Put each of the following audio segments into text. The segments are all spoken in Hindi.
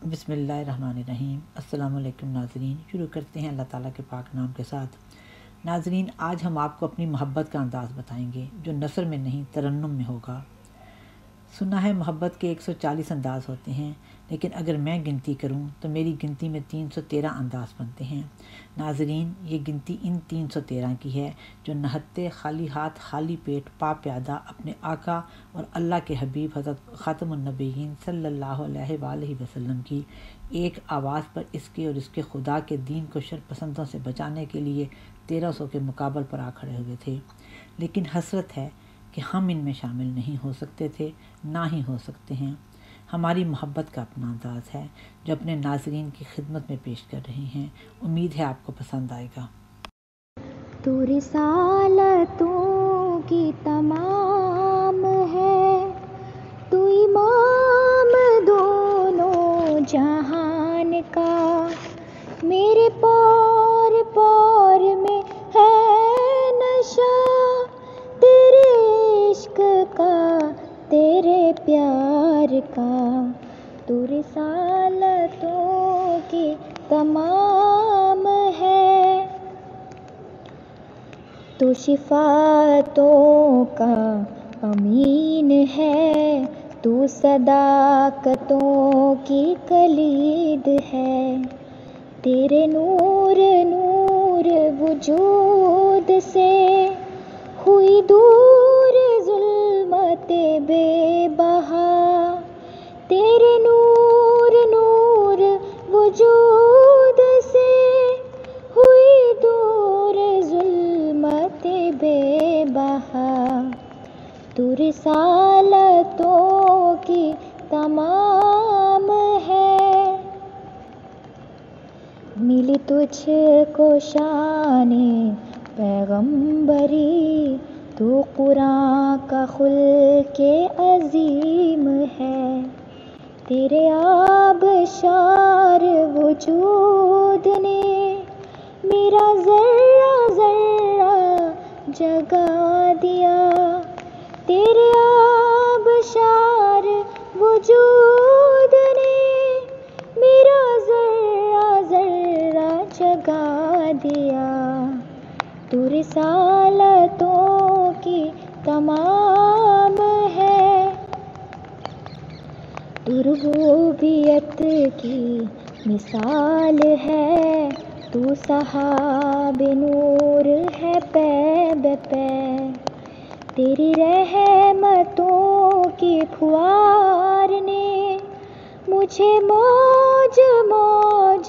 बिस्मिल्लाहिर्रहमानिर्रहीम। अस्सलाम वालेकुम नाज़रीन। शुरू करते हैं अल्लाह ताला के पाक नाम के साथ। नाज़रीन, आज हम आपको अपनी मोहब्बत का अंदाज़ बताएंगे जो नसर में नहीं तरन्नुम में होगा। सुना है मोहब्बत के 140 अंदाज़ होते हैं, लेकिन अगर मैं गिनती करूं तो मेरी गिनती में 313 अंदाज़ बनते हैं। नाज़रीन, ये गिनती इन 313 की है जो नहत्ते खाली हाथ खाली पेट पा प्यादा अपने आका और अल्लाह के हबीब हज़रत ख़ातमुन नबिय्यीन सल्लल्लाहु अलैहि वसल्लम की एक आवाज़ पर इसके और इसके खुदा के दीन को शरपसंदों से बचाने के लिए 1300 के मुकाबल पर आ खड़े हुए थे। लेकिन हसरत है कि हम इनमें शामिल नहीं हो सकते थे, ना ही हो सकते हैं। हमारी मोहब्बत का अपना अंदाज़ है जो अपने नाज़रीन की खिदमत में पेश कर रहे हैं। उम्मीद है आपको पसंद आएगा। तू रिसालतों की तमाम है, तू इमाम दोनों जहान का, मेरे पौर पौर में है नशा तेरे इश्क का, तेरे प्यार का। तू रिसालतों की तमाम है, तू शिफातों का अमीन है, तू सदाकतों की कलीद है। तेरे नूर नूर वजूद से हुई दूर ज़ुल्मते बेबहा, तेरे नूर नूर वजूद से हुई दूर ज़ुल्मते बेबहा। तू रिसालतों की तमाम है, मिली तुझको शाने पैगंबरी, तू कुरान का खुल्के अजीम है। तेरे आबशार वजूद ने मेरा ज़र्रा ज़र्रा जगा दिया, तेरे आबशार वजूद ने मेरा ज़र्रा ज़र्रा जगा दिया। तू रिसालतों की तमाम है, तू रुबूबियत की मिसाल है, तू सहाबे नूर है पै बे पै। तेरी रहमतों की फुहार ने मुझे मौज मौज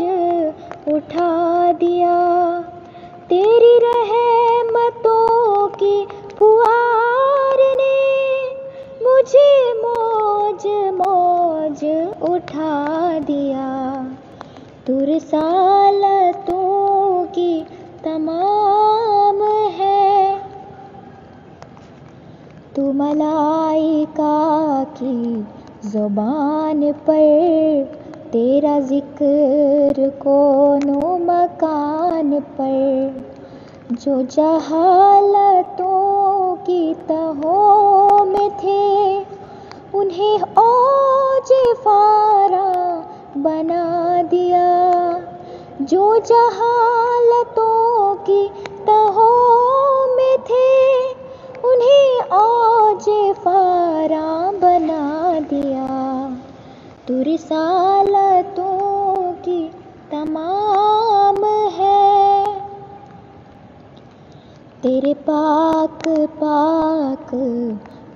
उठा दिया, तेरी रहमतों की फुहार ने मुझे मौज मौज उठा दिया। तू रिसालतों की तमाम है, तू मलाइका की ज़ुबान पर, तेरा ज़िक्र कोनो मकान पर। जो जहालतों की तहों में थे उन्हें औज फारा बना दिया, जो जहालतों की तहों में थे उन्हें औज फारा बना दिया। तू रिसालतों की तमाम है, तेरे पाक पाक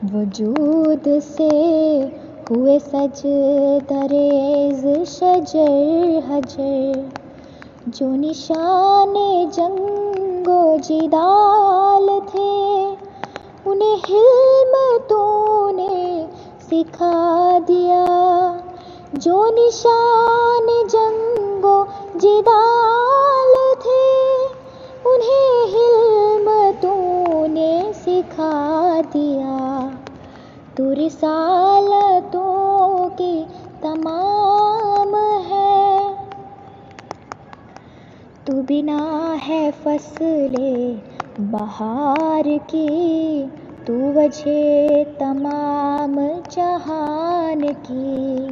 वजूद से हुए सजदरेज़ शजर हजर। जो निशाने जंगो जिदाल थे उन्हें हिल्म तूने सिखा दिया, जो निशान जंगो जिदाल थे उन्हें हिल्म तूने सिखा दिया। तू रिसालतों की तमाम है, तू बिना है फसले बहार की, तू वजह तमाम जहान की।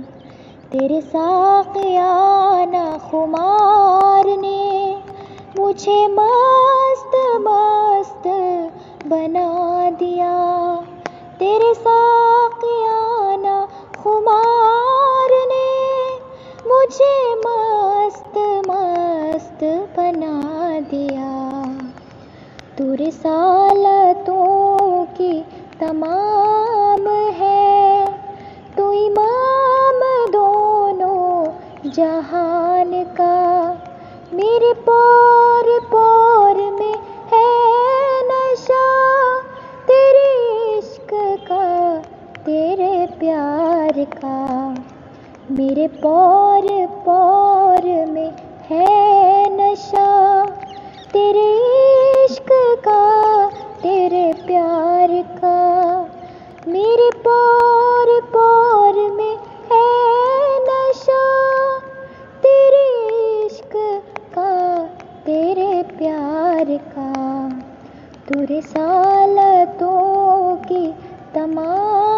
तेरे साक़ियाना खुमार ने मुझे मस्त मस्त बना दिया। तेरे साक़ियाना खुमार ने मुझे मस्त मस्त बना दिया। तू रिसालतों की तमाम है, तू इमाम दोनों जहान का। मेरे पौर पौर में है नशा तेरे इश्क का, तेरे प्यार का। मेरे पौर पौर में है नशा तेरे इश्क का, तेरे प्यार का। मेरे पौर पौर में है नशा तेरे इश्क का, तेरे प्यार का। तू रिसालतों की तमाम